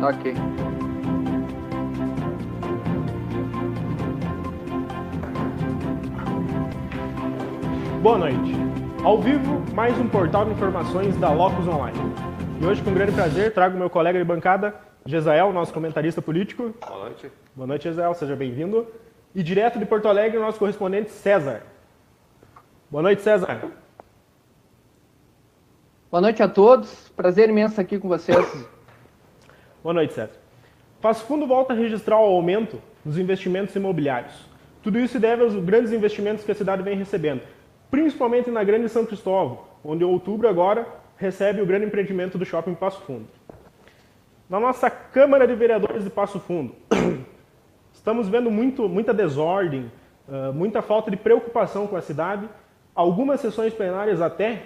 Ok. Boa noite. Ao vivo, mais um portal de informações da Locus Online. E hoje, com grande prazer, trago meu colega de bancada, Gesael, nosso comentarista político. Boa noite. Boa noite, Gesael. Seja bem-vindo. E direto de Porto Alegre, nosso correspondente, César. Boa noite, César. Boa noite a todos. Prazer imenso aqui com vocês. Boa noite, César. Passo Fundo volta a registrar o aumento dos investimentos imobiliários. Tudo isso se deve aos grandes investimentos que a cidade vem recebendo, principalmente na Grande São Cristóvão, onde em outubro agora recebe o grande empreendimento do Shopping Passo Fundo. Na nossa Câmara de Vereadores de Passo Fundo, estamos vendo muita desordem, muita falta de preocupação com a cidade, algumas sessões plenárias até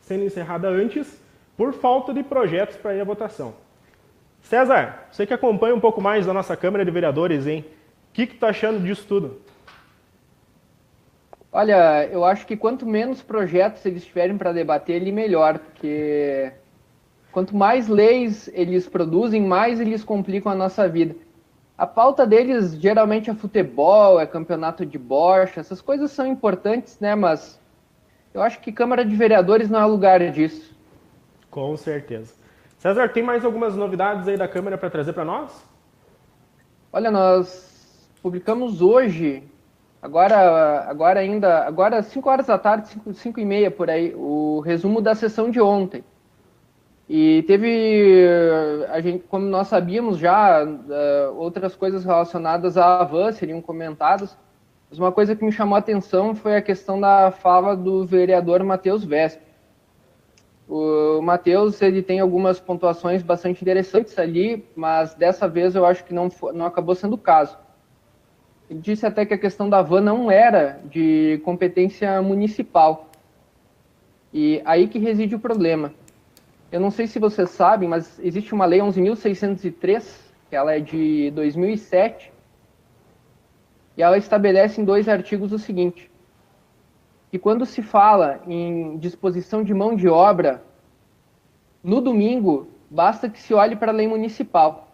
sendo encerradas antes, por falta de projetos para ir à votação. César, você que acompanha um pouco mais da nossa Câmara de Vereadores, hein? O que tu tá achando disso tudo? Olha, eu acho que quanto menos projetos eles tiverem para debater, ele melhor, porque quanto mais leis eles produzem, mais eles complicam a nossa vida. A pauta deles geralmente é futebol, é campeonato de bocha, essas coisas são importantes, né? Mas eu acho que Câmara de Vereadores não é lugar disso. Com certeza. César, tem mais algumas novidades aí da Câmara para trazer para nós? Olha, nós publicamos hoje, agora 5 horas da tarde, 5 e meia por aí, o resumo da sessão de ontem. E a gente, como nós sabíamos já, outras coisas relacionadas à Havan seriam comentadas, mas uma coisa que me chamou a atenção foi a questão da fala do vereador Matheus Vesp. O Matheus, ele tem algumas pontuações bastante interessantes ali, mas dessa vez eu acho que não acabou sendo o caso. Ele disse até que a questão da van não era de competência municipal. E aí que reside o problema. Eu não sei se vocês sabem, mas existe uma lei 11.603, que ela é de 2007, e ela estabelece em 2 artigos o seguinte: que quando se fala em disposição de mão de obra, no domingo, basta que se olhe para a lei municipal.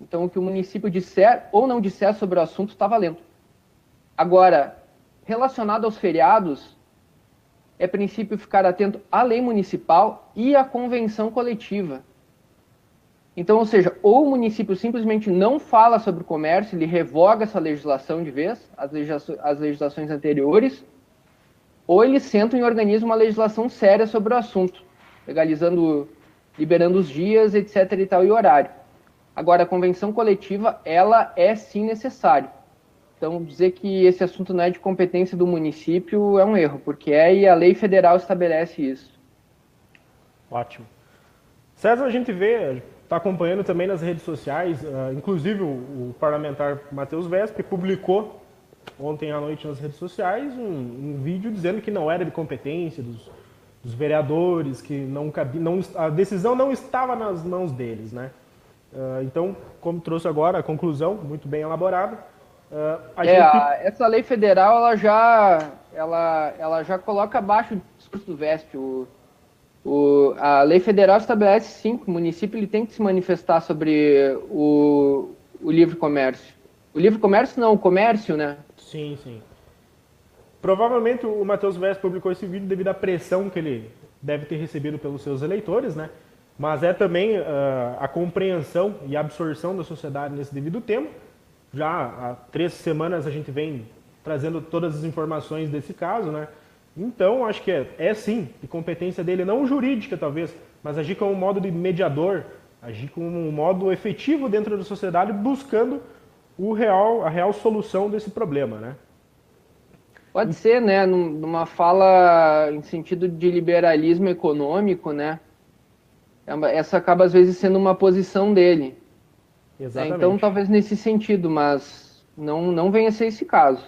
Então, o que o município disser ou não disser sobre o assunto está valendo. Agora, relacionado aos feriados, é princípio ficar atento à lei municipal e à convenção coletiva. Então, ou seja, ou o município simplesmente não fala sobre o comércio, ele revoga essa legislação de vez, as legislações anteriores, ou eles sentam e organizam uma legislação séria sobre o assunto, liberando os dias, etc. e tal, e horário. Agora, a convenção coletiva, ela é sim necessária. Então, dizer que esse assunto não é de competência do município é um erro, porque e a lei federal estabelece isso. Ótimo. César, a gente está acompanhando também nas redes sociais, inclusive o parlamentar Matheus Vesp publicou ontem à noite nas redes sociais um vídeo dizendo que não era de competência dos vereadores, que a decisão não estava nas mãos deles, né? Então, como trouxe agora a conclusão, muito bem elaborada, essa lei federal ela já coloca abaixo o discurso do Vesp. A lei federal estabelece sim que o município ele tem que se manifestar sobre o livre comércio. O livre comércio não, o comércio, né? Sim, sim. Provavelmente o Matheus Vesp publicou esse vídeo devido à pressão que ele deve ter recebido pelos seus eleitores, né? Mas é também a compreensão e a absorção da sociedade nesse devido tempo. Já há 3 semanas a gente vem trazendo todas as informações desse caso, né? Então, acho que é sim, de competência dele, não jurídica talvez, mas agir como um modo de mediador, agir como um modo efetivo dentro da sociedade, buscando a real solução desse problema, né? Pode ser, né? Numa fala em sentido de liberalismo econômico, né? Essa acaba às vezes sendo uma posição dele. Exatamente. Então, talvez nesse sentido, mas não venha a ser esse caso.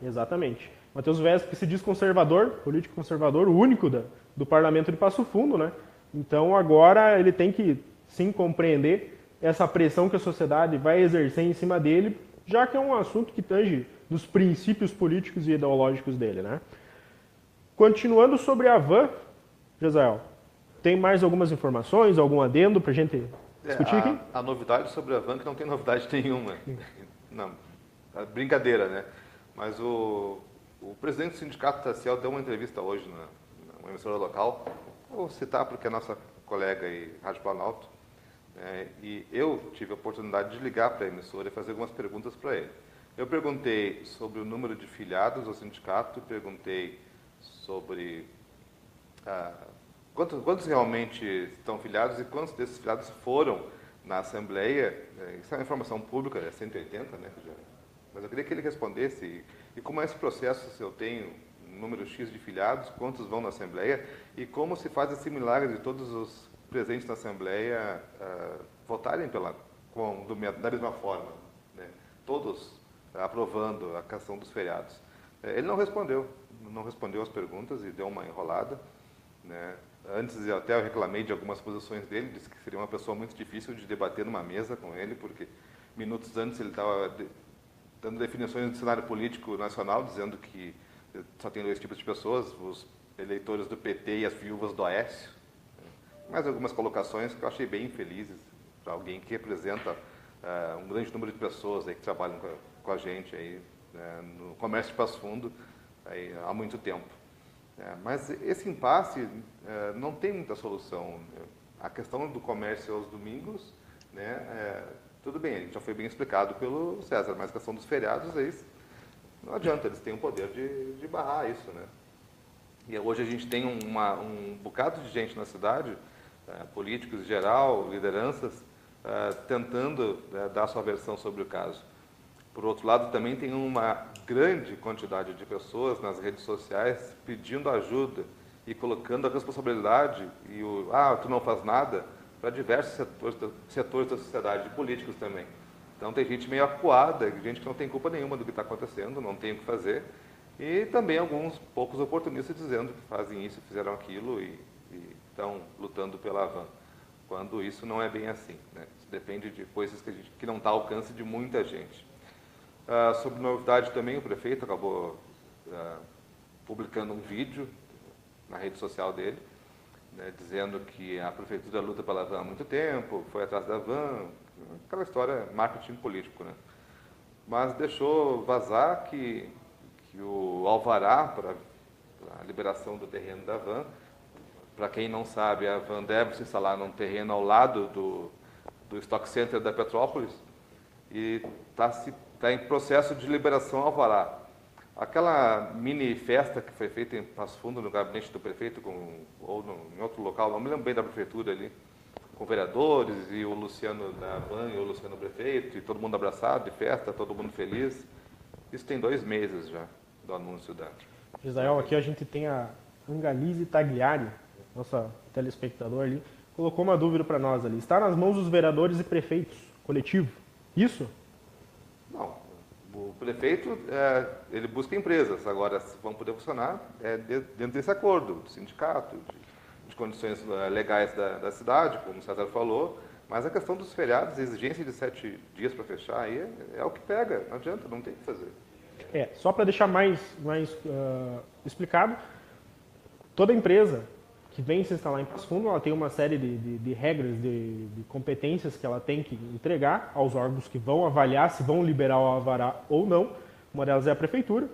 Exatamente. Matheus Vesp, que se diz conservador, político conservador, o único do parlamento de Passo Fundo, né? Então agora ele tem que sim compreender essa pressão que a sociedade vai exercer em cima dele, já que é um assunto que tange dos princípios políticos e ideológicos dele, né? Continuando sobre a van, Gesael, tem mais algumas informações, algum adendo para a gente discutir aqui? A novidade sobre a van que não tem novidade nenhuma. Não, brincadeira, né? Mas o presidente do sindicato da Ciel deu uma entrevista hoje numa emissora local. Vou citar porque é nossa colega aí, Rádio Planalto. E eu tive a oportunidade de ligar para a emissora e fazer algumas perguntas para ele. Eu perguntei sobre o número de filiados ao sindicato, perguntei sobre quantos realmente estão filiados e quantos desses filiados foram na Assembleia. Isso é uma informação pública, é 180, né? Mas eu queria que ele respondesse e como é esse processo, se eu tenho um número X de filiados, quantos vão na Assembleia e como se faz esse milagre de todos os presentes na Assembleia votarem da mesma forma, né? Todos aprovando a questão dos feriados. Ele não respondeu as perguntas e deu uma enrolada, né? Antes até eu reclamei de algumas posições dele, disse que seria uma pessoa muito difícil de debater numa mesa com ele, porque minutos antes ele estava dando definições do cenário político nacional, dizendo que só tem dois tipos de pessoas, os eleitores do PT e as viúvas do Aécio. Mais algumas colocações que eu achei bem infelizes para alguém que representa um grande número de pessoas aí que trabalham com a gente aí, no comércio de Passo Fundo aí, há muito tempo. Mas esse impasse não tem muita solução. A questão do comércio aos domingos, né, tudo bem, a gente já foi bem explicado pelo César, mas a questão dos feriados, não adianta, eles têm o poder de barrar isso, né? E hoje a gente tem um bocado de gente na cidade, políticos em geral, lideranças, tentando dar sua versão sobre o caso. Por outro lado, também tem uma grande quantidade de pessoas nas redes sociais pedindo ajuda e colocando a responsabilidade e tu não faz nada para diversos setores da sociedade, políticos também. Então tem gente meio acuada, gente que não tem culpa nenhuma do que está acontecendo, não tem o que fazer, e também alguns poucos oportunistas dizendo que fazem isso, fizeram aquilo e estão lutando pela van, quando isso não é bem assim, né? Isso depende de coisas que não está ao alcance de muita gente. Sobre novidade também, o prefeito acabou publicando um vídeo na rede social dele, né, dizendo que a prefeitura luta pela van há muito tempo, foi atrás da van, aquela história, marketing político, né? Mas deixou vazar que o alvará para a liberação do terreno da van, para quem não sabe, a van deve se instalar num terreno ao lado do Stock Center da Petrópolis e está em processo de liberação ao alvará. Aquela mini festa que foi feita em Passo Fundo, no gabinete do prefeito, ou em outro local, não me lembro bem da prefeitura ali, com vereadores e o Luciano da van e o Luciano prefeito, e todo mundo abraçado de festa, todo mundo feliz. Isso tem 2 meses já do anúncio da... Israel, aqui a gente tem a Angalise Tagliari, nossa telespectador ali, colocou uma dúvida para nós ali. Está nas mãos dos vereadores e prefeitos, coletivo. Isso? Não. O prefeito, ele busca empresas. Agora, se vão poder funcionar, dentro desse acordo do sindicato, de condições legais da cidade, como o César falou. Mas a questão dos feriados, a exigência de 7 dias para fechar, aí é o que pega. Não adianta, não tem o que fazer. Só para deixar mais explicado, toda empresa que vem se instalar em Passo Fundo, ela tem uma série de regras, de competências que ela tem que entregar aos órgãos que vão avaliar se vão liberar o alvará ou não. Uma delas é a prefeitura.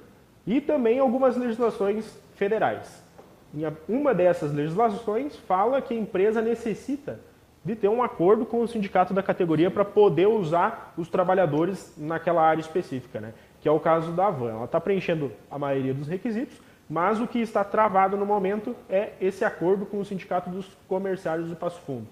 E também algumas legislações federais. Uma dessas legislações fala que a empresa necessita de ter um acordo com o sindicato da categoria para poder usar os trabalhadores naquela área específica, né? Que é o caso da van. Ela está preenchendo a maioria dos requisitos, mas o que está travado no momento é esse acordo com o Sindicato dos Comerciários de Passo Fundo.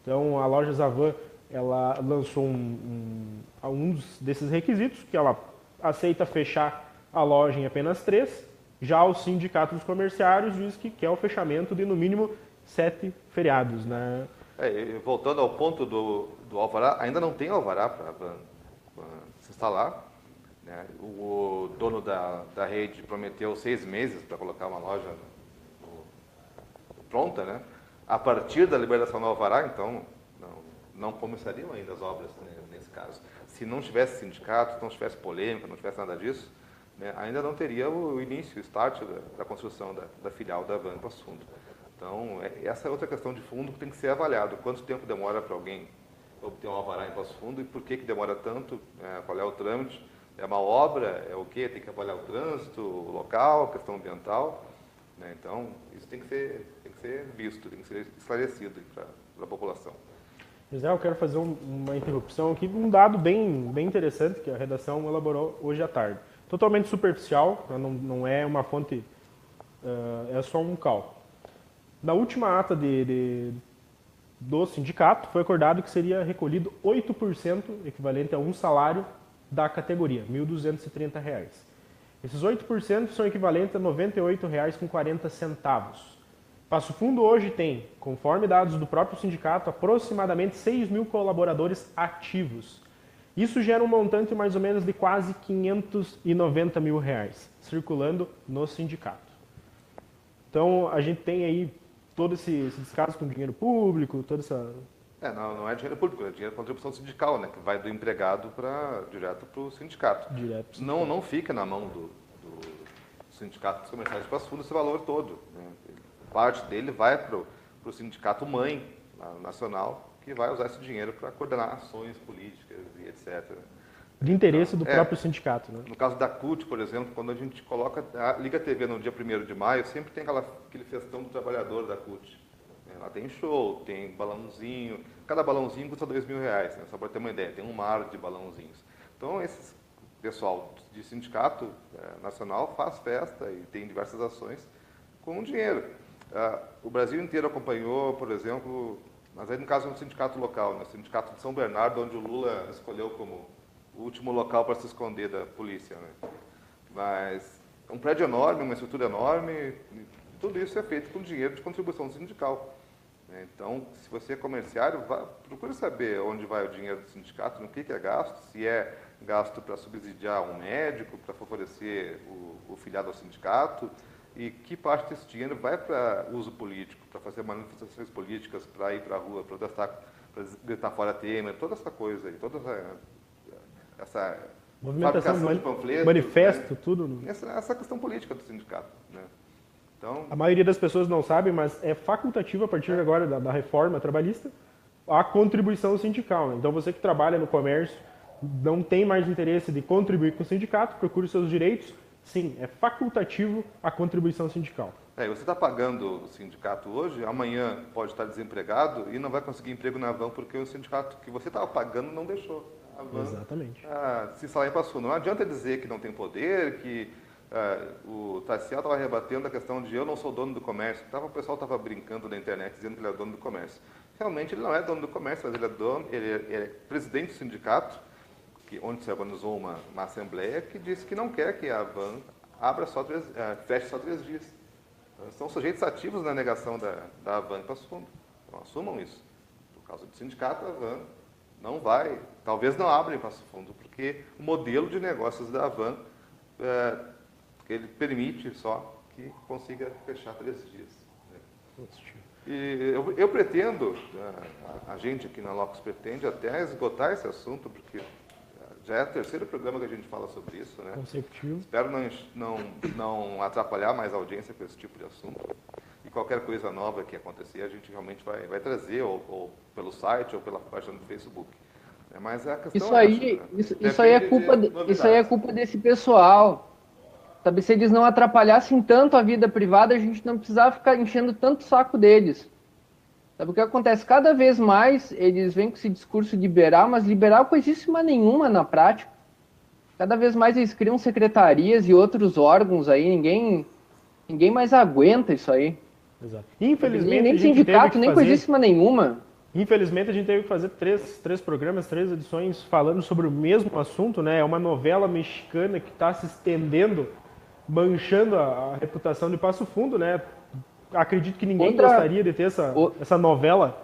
Então, a loja Zavan, ela lançou um desses requisitos, que ela aceita fechar a loja em apenas 3. Já o Sindicato dos Comerciários diz que quer o fechamento de, no mínimo, 7 feriados, né? Voltando ao ponto do alvará, ainda não tem alvará para se instalar. O dono da rede prometeu 6 meses para colocar uma loja pronta, né? A partir da liberação do alvará, então, não começariam ainda as obras, né, nesse caso. Se não tivesse sindicato, se não tivesse polêmica, não tivesse nada disso, né, ainda não teria o início, o start da construção da filial da van em Passo Fundo. Então, essa é outra questão de fundo que tem que ser avaliado. Quanto tempo demora para alguém obter um alvará em Passo Fundo e por que demora tanto, qual é o trâmite, é uma obra, é o quê? Tem que avaliar o trânsito, o local, a questão ambiental, né? Então, isso tem que ser visto, tem que ser esclarecido para a população. José, eu quero fazer uma interrupção aqui, um dado bem interessante que a redação elaborou hoje à tarde. Totalmente superficial, não é uma fonte, é só um cálculo. Na última ata do sindicato, foi acordado que seria recolhido 8%, equivalente a um salário da categoria, R$ 1.230. Esses 8% são equivalentes a R$ 98,40. Passo Fundo hoje tem, conforme dados do próprio sindicato, aproximadamente 6 mil colaboradores ativos. Isso gera um montante mais ou menos de quase R$ 590 mil circulando no sindicato. Então, a gente tem aí todo esse descaso com dinheiro público, toda essa... Não é dinheiro público, é dinheiro de contribuição sindical, né, que vai do empregado direto para o sindicato. Não fica na mão do sindicato dos comerciais de Passo Fundo esse valor todo, né? Parte dele vai para o sindicato mãe nacional, que vai usar esse dinheiro para coordenar ações políticas e etc. De interesse do próprio sindicato, né? No caso da CUT, por exemplo, quando a gente liga a TV no dia 1º de maio, sempre tem aquele festão do trabalhador da CUT. Lá tem show, tem balãozinho, cada balãozinho custa R$2.000, né? Só para ter uma ideia, tem um mar de balãozinhos. Então, esse pessoal de sindicato nacional faz festa e tem diversas ações com dinheiro. O Brasil inteiro acompanhou, por exemplo, mas aí no caso é um sindicato local, né? O sindicato de São Bernardo, onde o Lula escolheu como o último local para se esconder da polícia, né? Mas é um prédio enorme, uma estrutura enorme, tudo isso é feito com dinheiro de contribuição sindical. Então, se você é comerciário, procure saber onde vai o dinheiro do sindicato, no que é gasto, se é gasto para subsidiar um médico, para favorecer o filiado ao sindicato, e que parte desse dinheiro vai para uso político, para fazer manifestações políticas, para ir para a rua, protestar, para gritar fora Temer, toda essa coisa, toda essa movimentação de panfletos, manifesto, né? Tudo. Essa questão política do sindicato, né? Então, a maioria das pessoas não sabe, mas é facultativo a partir de agora da reforma trabalhista a contribuição sindical, né? Então você que trabalha no comércio, não tem mais interesse de contribuir com o sindicato, procure seus direitos. Sim, é facultativo a contribuição sindical. Você está pagando o sindicato hoje, amanhã pode estar desempregado e não vai conseguir emprego na Van porque o sindicato que você estava pagando não deixou a Van. Exatamente. Se instalar em Passo Fundo. Não adianta dizer que não tem poder, que o Tassiel estava rebatendo a questão de eu não sou dono do comércio. O pessoal estava brincando na internet dizendo que ele é dono do comércio. Realmente ele não é dono do comércio, mas ele é presidente do sindicato, onde se organizou uma assembleia que disse que não quer que a Van feche só 3 dias. São sujeitos ativos na negação da Van em Passo Fundo. Então assumam isso. Por causa do sindicato, a Van não vai, talvez não abra em Passo Fundo, porque o modelo de negócios da Van, ele permite só que consiga fechar 3 dias. Né? E eu pretendo, a gente aqui na Locus pretende até esgotar esse assunto, porque já é o 3º programa que a gente fala sobre isso, né? Consecutivo. Espero não atrapalhar mais a audiência com esse tipo de assunto. E qualquer coisa nova que acontecer, a gente realmente vai trazer, ou pelo site, ou pela página do Facebook. Mas a questão isso aí é culpa desse pessoal. Sabe, se eles não atrapalhassem tanto a vida privada, a gente não precisava ficar enchendo tanto o saco deles. Sabe o que acontece? Cada vez mais eles vêm com esse discurso liberal, mas liberal coisíssima nenhuma na prática. Cada vez mais eles criam secretarias e outros órgãos aí, ninguém mais aguenta isso aí. Exato. Infelizmente, nem sindicato, nem coisíssima nenhuma. Infelizmente, a gente teve que fazer três programas, 3 edições falando sobre o mesmo assunto, né? É uma novela mexicana que está se estendendo, manchando a reputação de Passo Fundo, né? Acredito que ninguém gostaria de ter essa novela.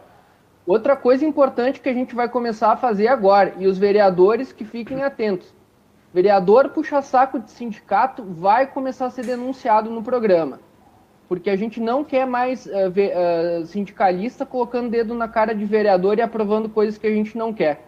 Outra coisa importante que a gente vai começar a fazer agora, e os vereadores que fiquem atentos. Vereador puxa-saco de sindicato vai começar a ser denunciado no programa. Porque a gente não quer mais sindicalista colocando dedo na cara de vereador e aprovando coisas que a gente não quer.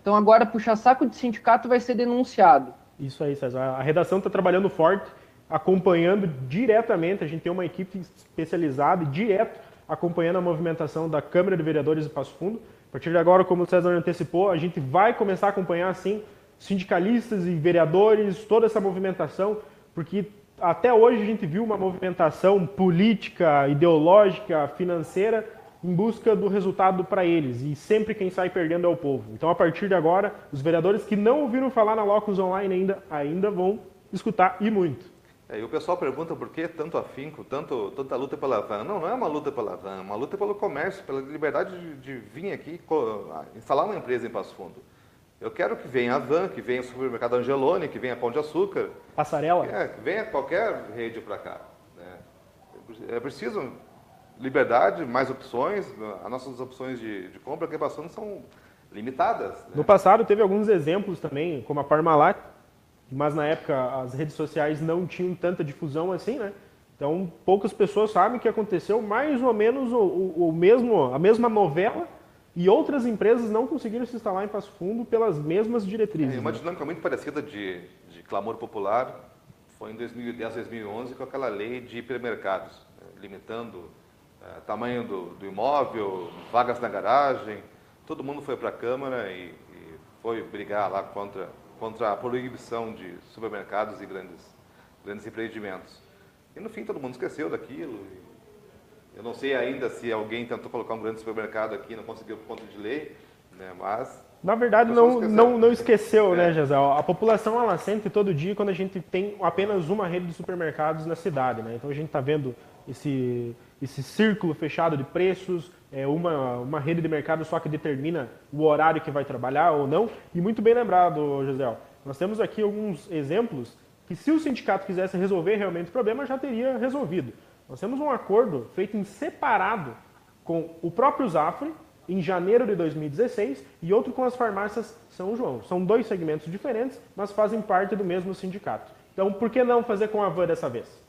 Então agora puxa-saco de sindicato vai ser denunciado. Isso aí, César. A redação está trabalhando forte, acompanhando diretamente. A gente tem uma equipe especializada e direto acompanhando a movimentação da Câmara de Vereadores de Passo Fundo partir de agora, como o César antecipou, a gente vai começar a acompanhar, sim, sindicalistas e vereadores, toda essa movimentação, porque até hoje a gente viu uma movimentação política, ideológica, financeira, em busca do resultado para eles, e sempre quem sai perdendo é o povo. Então, a partir de agora, os vereadores que não ouviram falar na Locus Online ainda vão escutar, e muito. E o pessoal pergunta por que tanto afinco, tanta luta pela van. Não é uma luta pela van, é uma luta pelo comércio, pela liberdade de vir aqui instalar uma empresa em Passo Fundo. Eu quero que venha a van, que venha o supermercado Angeloni, que venha Pão de Açúcar. Passarela? Que venha qualquer rede para cá. Né? É preciso liberdade, mais opções. As nossas opções de compra aqui em Passo Fundo são limitadas. Né? No passado teve alguns exemplos também, como a Parmalat, mas na época as redes sociais não tinham tanta difusão assim, né? Então poucas pessoas sabem que aconteceu mais ou menos a mesma novela, e outras empresas não conseguiram se instalar em Passo Fundo pelas mesmas diretrizes. Uma dinâmica muito parecida de clamor popular foi em 2010, 2011, com aquela lei de hipermercados, né? Limitando tamanho do imóvel, vagas na garagem. Todo mundo foi para a Câmara e foi brigar lá contra a proibição de supermercados e grandes empreendimentos. E no fim todo mundo esqueceu daquilo. Eu não sei ainda se alguém tentou colocar um grande supermercado aqui e não conseguiu por conta de lei, né? Mas... Na verdade não esqueceu, né, Gisele? A população ela sente todo dia quando a gente tem apenas uma rede de supermercados na cidade, né? Então a gente está vendo esse círculo fechado de preços, uma rede de mercado só que determina o horário que vai trabalhar ou não. E muito bem lembrado, Gisele, nós temos aqui alguns exemplos que se o sindicato quisesse resolver realmente o problema, já teria resolvido. Nós temos um acordo feito em separado com o próprio Zafre, em janeiro de 2016, e outro com as farmácias São João. São dois segmentos diferentes, mas fazem parte do mesmo sindicato. Então, por que não fazer com a van dessa vez?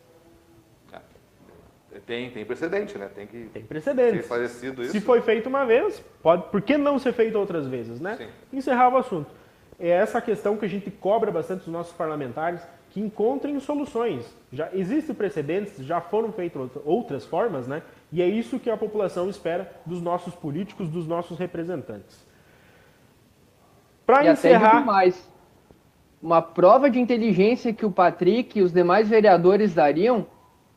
Tem precedente, né? Tem precedente. Ser parecido isso. Se foi feito uma vez, por que não ser feito outras vezes, né? Sim. Encerrava o assunto. É essa questão que a gente cobra bastante dos nossos parlamentares, que encontrem soluções. Já existem precedentes, já foram feitas outras formas, né? E é isso que a população espera dos nossos políticos, dos nossos representantes. Para encerrar... Até digo mais, uma prova de inteligência que o Patrick e os demais vereadores dariam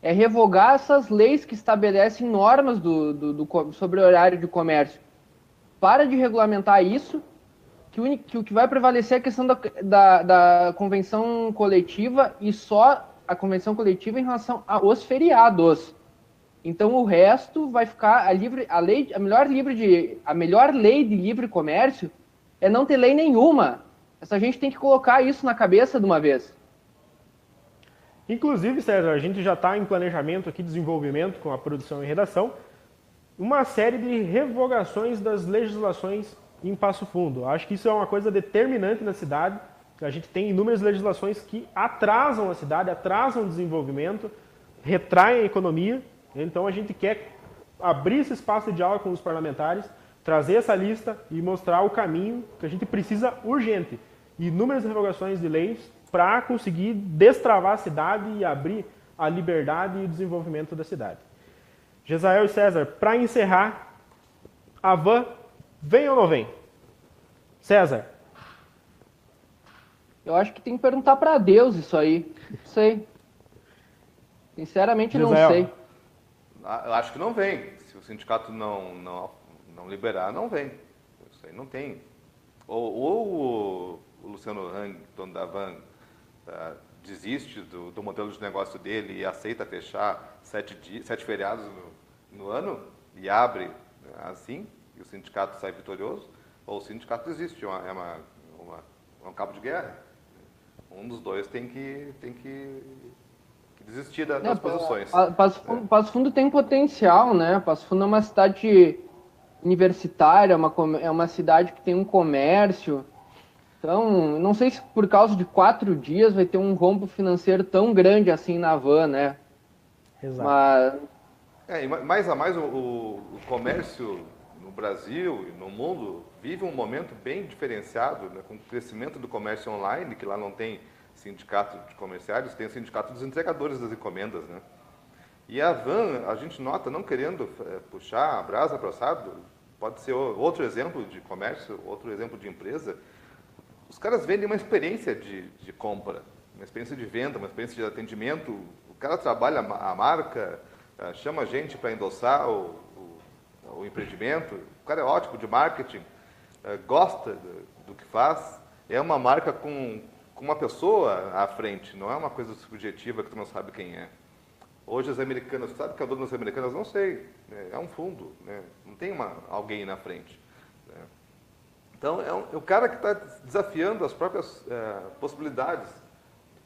é revogar essas leis que estabelecem normas sobre o horário de comércio. Para de regulamentar isso, que o que vai prevalecer é a questão da convenção coletiva, e só a convenção coletiva em relação aos feriados. Então o resto vai ficar a melhor lei de livre comércio é não ter lei nenhuma. Essa gente tem que colocar isso na cabeça de uma vez. Inclusive, César, a gente já está em planejamento aqui, desenvolvimento com a produção e redação, uma série de revogações das legislações em Passo Fundo. Acho que isso é uma coisa determinante na cidade. A gente tem inúmeras legislações que atrasam a cidade, atrasam o desenvolvimento, retraem a economia. Então a gente quer abrir esse espaço de diálogo com os parlamentares, trazer essa lista e mostrar o caminho que a gente precisa urgente. Inúmeras revogações de leis para conseguir destravar a cidade e abrir a liberdade e o desenvolvimento da cidade. Gesael e César, para encerrar, a van vem ou não vem? César? Eu acho que tem que perguntar para Deus isso aí. Não sei. Sinceramente, não sei. Eu acho que não vem. Se o sindicato não liberar, não vem. Isso aí não tem. Ou o Luciano Hang, dono da van, desiste do modelo de negócio dele e aceita fechar 7 feriados no ano e abre assim, e o sindicato sai vitorioso, ou o sindicato desiste, é um cabo de guerra. Um dos dois tem que desistir das posições. Passo Fundo tem potencial, né? Passo Fundo é uma cidade universitária, é uma cidade que tem um comércio. Então, não sei se por causa de 4 dias vai ter um rombo financeiro tão grande assim na van, né? Exato. Mais a mais, o comércio no Brasil e no mundo vive um momento bem diferenciado, né, com o crescimento do comércio online, que lá não tem sindicato de comerciários, tem o sindicato dos entregadores das encomendas, né? E a van, a gente nota, não querendo puxar a brasa para o assado, pode ser outro exemplo de comércio, outro exemplo de empresa. Os caras vendem uma experiência de compra, uma experiência de venda, uma experiência de atendimento. O cara trabalha a marca, chama a gente para endossar o empreendimento. O cara é ótimo de marketing, gosta do que faz. É uma marca com uma pessoa à frente, não é uma coisa subjetiva que tu não sabe quem é. Hoje as americanas, sabe que é o dono das americanas? Não sei, né? É um fundo, né? Não tem alguém na frente. Né? Então, é o cara que está desafiando as próprias possibilidades,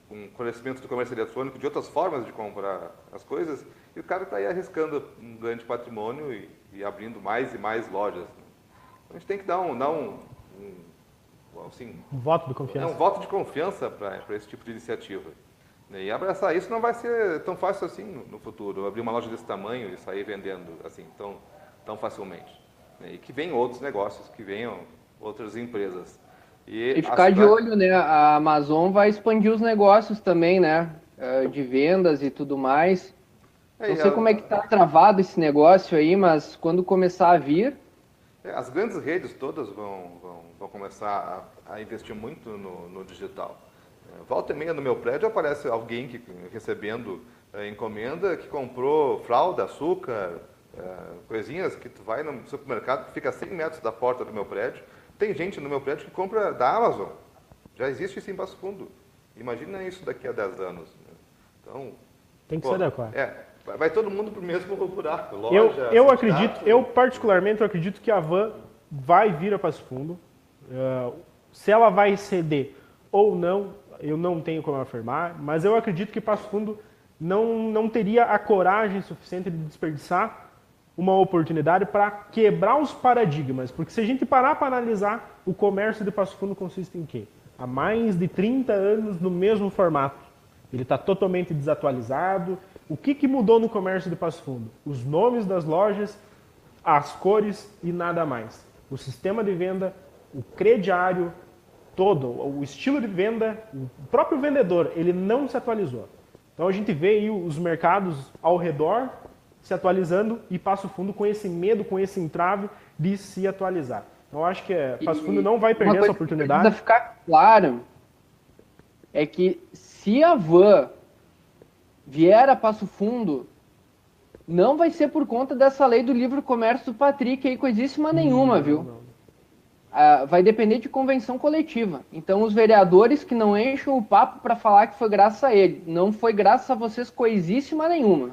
com conhecimento do comércio eletrônico, de outras formas de comprar as coisas, e o cara está aí arriscando um grande patrimônio e abrindo mais e mais lojas. Né? Então, a gente tem que dar assim, um voto de confiança. Um voto de confiança para esse tipo de iniciativa. E abraçar isso não vai ser tão fácil assim no futuro, abrir uma loja desse tamanho e sair vendendo assim tão facilmente. E que venham outros negócios, que venham outras empresas. E ficar de olho, né? A Amazon vai expandir os negócios também, né? De vendas e tudo mais. Não sei como é que está travado esse negócio aí, mas quando começar a vir... As grandes redes todas vão começar a investir muito no digital. Volta e meia no meu prédio aparece alguém recebendo encomenda que comprou fralda, açúcar, coisinhas que tu vai no supermercado que fica a 100 metros da porta do meu prédio. Tem gente no meu prédio que compra da Amazon. Já existe isso em Passo Fundo. Imagina isso daqui a 10 anos. Né? Então, tem que se adequar. Vai todo mundo para o mesmo buraco. Loja, eu particularmente acredito que a Van vai vir a Passo Fundo. Se ela vai ceder ou não, eu não tenho como afirmar, mas eu acredito que Passo Fundo não teria a coragem suficiente de desperdiçar uma oportunidade para quebrar os paradigmas. Porque se a gente parar para analisar, o comércio de Passo Fundo consiste em quê? Há mais de 30 anos no mesmo formato. Ele está totalmente desatualizado. O que mudou no comércio de Passo Fundo? Os nomes das lojas, as cores e nada mais. O sistema de venda, o crediário, todo, o estilo de venda, o próprio vendedor, ele não se atualizou. Então a gente vê aí os mercados ao redor se atualizando e Passo Fundo com esse medo, com esse entrave de se atualizar. Então eu acho que Passo Fundo não vai perder essa oportunidade. Precisa ficar claro é que se a Van vier a Passo Fundo, não vai ser por conta dessa lei do livre comércio do Patrick aí, coisíssima nenhuma, viu? Não. Vai depender de convenção coletiva. Então, os vereadores que não enchem o papo para falar que foi graças a ele. Não foi graças a vocês coisíssima nenhuma.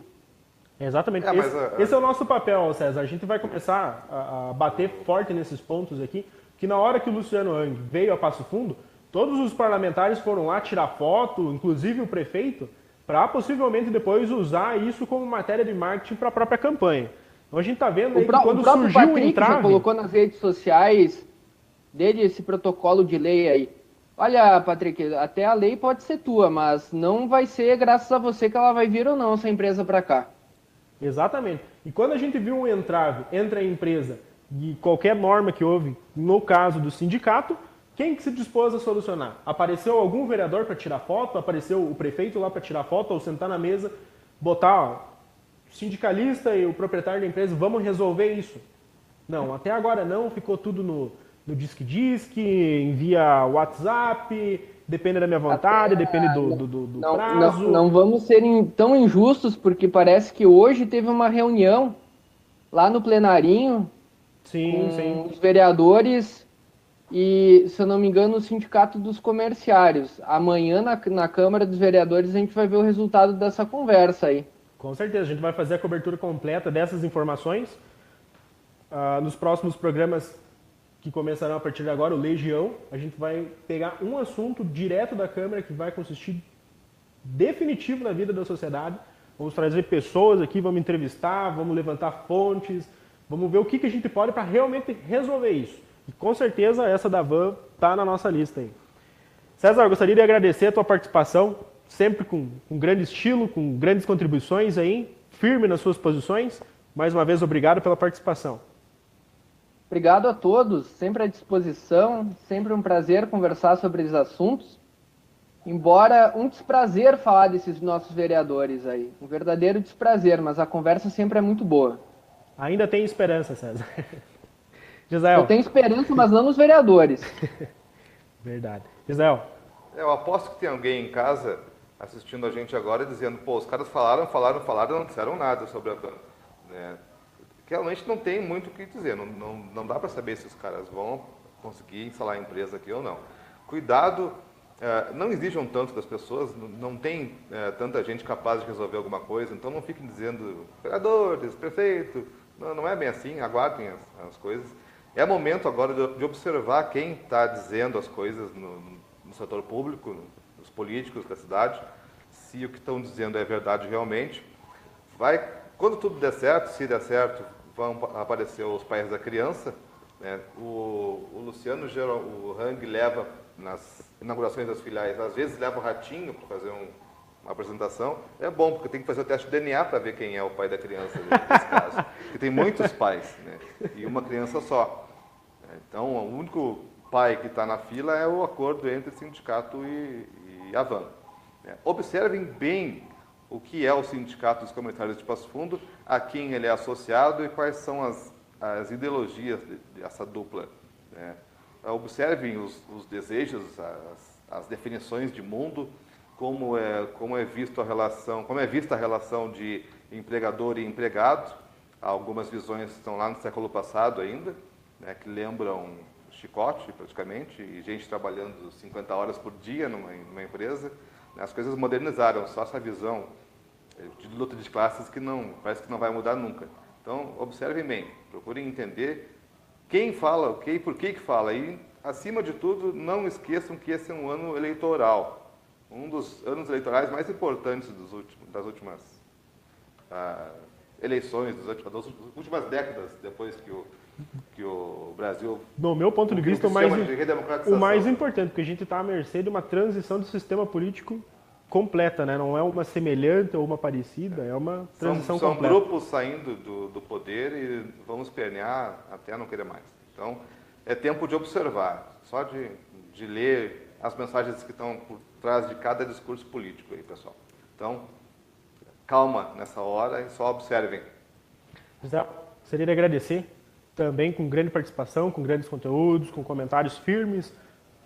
Exatamente. Esse é o nosso papel, César. A gente vai começar a bater forte nesses pontos aqui, que na hora que o Luciano Hang veio a Passo Fundo, todos os parlamentares foram lá tirar foto, inclusive o prefeito, para possivelmente depois usar isso como matéria de marketing para a própria campanha. Então a gente está vendo aí que quando surgiu o entrave... já colocou nas redes sociais dele esse protocolo de lei aí. Olha, Patrick, até a lei pode ser tua, mas não vai ser graças a você que ela vai vir ou não, essa empresa para cá. Exatamente. E quando a gente viu um entrave entre a empresa e qualquer norma que houve, no caso do sindicato, quem que se dispôs a solucionar? Apareceu algum vereador para tirar foto? Apareceu o prefeito lá para tirar foto ou sentar na mesa, botar o sindicalista e o proprietário da empresa, vamos resolver isso? Não, até agora não, ficou tudo no disque, envia WhatsApp, depende da minha vontade, depende do prazo. Não vamos ser tão injustos, porque parece que hoje teve uma reunião lá no plenarinho com os vereadores e, se eu não me engano, o Sindicato dos Comerciários. Amanhã, na Câmara dos Vereadores, a gente vai ver o resultado dessa conversa aí. Com certeza, a gente vai fazer a cobertura completa dessas informações nos próximos programas que começarão a partir de agora, o Legião. A gente vai pegar um assunto direto da Câmara que vai consistir definitivo na vida da sociedade. Vamos trazer pessoas aqui, vamos entrevistar, vamos levantar fontes, vamos ver o que a gente pode para realmente resolver isso. E com certeza essa da Van está na nossa lista aí. César, eu gostaria de agradecer a tua participação, sempre com grande estilo, com grandes contribuições aí, firme nas suas posições. Mais uma vez, obrigado pela participação. Obrigado a todos, sempre à disposição, sempre um prazer conversar sobre esses assuntos. Embora um desprazer falar desses nossos vereadores aí, um verdadeiro desprazer, mas a conversa sempre é muito boa. Ainda tem esperança, César. Gisrael. Eu tenho esperança, mas não nos vereadores. Verdade. Gisrael. Eu aposto que tem alguém em casa assistindo a gente agora dizendo, pô, os caras falaram e não disseram nada sobre a Van. Né? Realmente não tem muito o que dizer, não dá para saber se os caras vão conseguir instalar a empresa aqui ou não. Cuidado, não exijam tanto das pessoas, não tem tanta gente capaz de resolver alguma coisa, então não fiquem dizendo, vereadores, prefeito, não é bem assim, aguardem as coisas. É momento agora de observar quem está dizendo as coisas no setor público, os políticos da cidade, se o que estão dizendo é verdade realmente. Quando tudo der certo, se der certo, vão aparecer os pais da criança. Né? O Luciano, o Hang, leva nas inaugurações das filiais, às vezes leva o ratinho para fazer uma apresentação. É bom, porque tem que fazer o teste de DNA para ver quem é o pai da criança, nesse caso. Porque tem muitos pais, né? E uma criança só. Então, o único pai que está na fila é o acordo entre sindicato e a Van. Observem bem o que é o Sindicato dos Comunitários de Passo Fundo, a quem ele é associado e quais são as ideologias dessa dupla. Né? Observem os desejos, as definições de mundo, como é vista a relação de empregador e empregado. Algumas visões estão lá no século passado ainda, né, que lembram chicote, praticamente, e gente trabalhando 50 horas por dia numa empresa. As coisas modernizaram, só essa visão de luta de classes que parece que não vai mudar nunca. Então, observem bem, procurem entender quem fala o que e por que fala. E, acima de tudo, não esqueçam que esse é um ano eleitoral. Um dos anos eleitorais mais importantes das últimas eleições, das últimas décadas, depois que o Brasil... Do meu ponto de vista, o mais importante, porque a gente está à mercê de uma transição do sistema político completa, né? Não é uma semelhante ou uma parecida, é uma transição completa. São grupos saindo do poder e vamos pernear até não querer mais. Então, é tempo de observar, só de ler as mensagens que estão por trás de cada discurso político aí, pessoal. Então, calma nessa hora e só observem. José, gostaria de agradecer também com grande participação, com grandes conteúdos, com comentários firmes,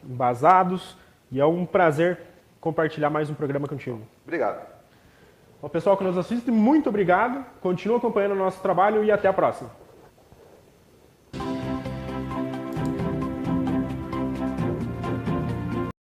embasados, e é um prazer compartilhar mais um programa contigo. Obrigado. Ao pessoal que nos assiste, muito obrigado, continua acompanhando o nosso trabalho e até a próxima.